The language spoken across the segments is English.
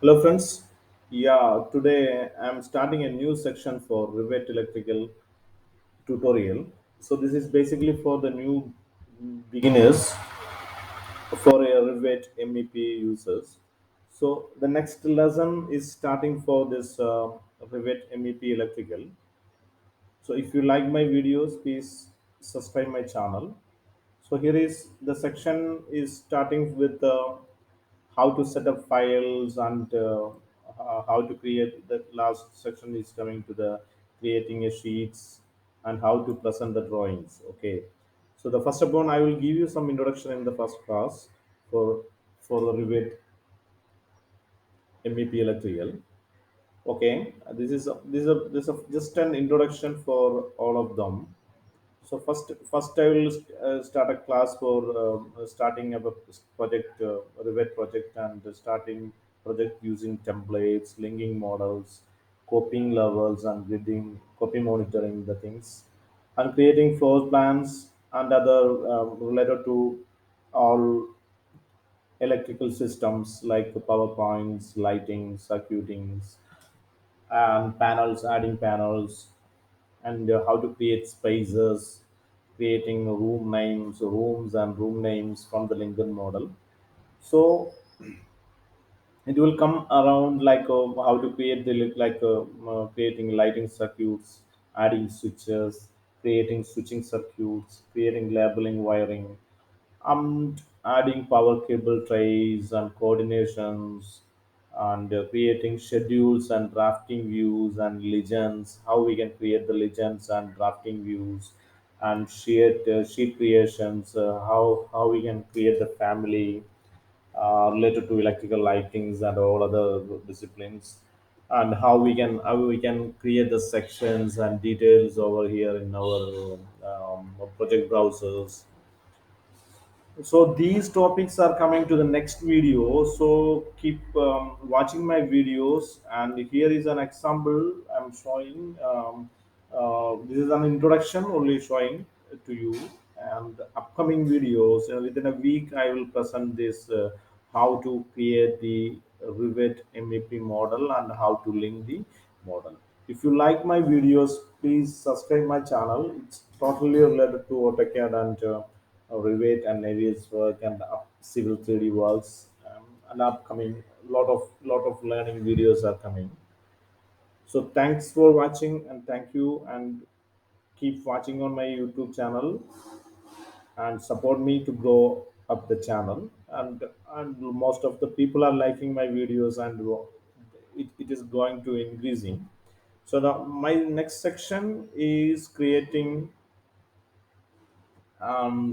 Hello friends. Yeah, today I'm starting a new section for Revit Electrical tutorial. So this is basically for the new beginners for a Revit MEP users. So the next lesson is starting for this Revit MEP Electrical. So if you like my videos, please subscribe my channel. So here is the section is starting with how to set up files and how to create. The last section is coming to the creating a sheets and how to present the drawings. Okay, so the first one I will give you some introduction in the first class for the Revit MEP Electrical. Okay, this is just an introduction for all of them. So first I will start a class for starting up a project, Revit project, and starting project using templates, linking models, copying levels, and gridding, copy monitoring the things, and creating floor plans and other related to all electrical systems like power points, lighting, circuitings, and panels, adding panels, and how to create spaces, creating rooms and room names from the Lincoln model. So it will come around like how to create the creating lighting circuits, adding switches, creating switching circuits, creating labeling wiring, and adding power cable trays and coordinations, and creating schedules and drafting views and legends, how we can create the legends and drafting views, and sheet creations, how we can create the family related to electrical lightings and all other disciplines, and how we can create the sections and details over here in our project browsers. So these topics are coming to the next video, so keep watching my videos. And here is an example I'm showing. This is an introduction only showing to you, and the upcoming videos within a week I will present this, how to create the Revit MEP model and how to link the model. If you like my videos, please subscribe my channel. It's totally related to AutoCAD and Revit and Navisworks and Civil 3D works, and upcoming lot of learning videos are coming. So thanks for watching, and thank you, and keep watching on my YouTube channel and support me to grow up the channel. And most of the people are liking my videos, and it is going to increasing. So now my next section is creating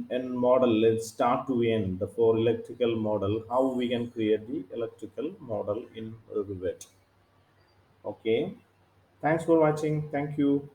in model. Let's start to end the for electrical model, how we can create the electrical model in Revit. Okay, thanks for watching, thank you.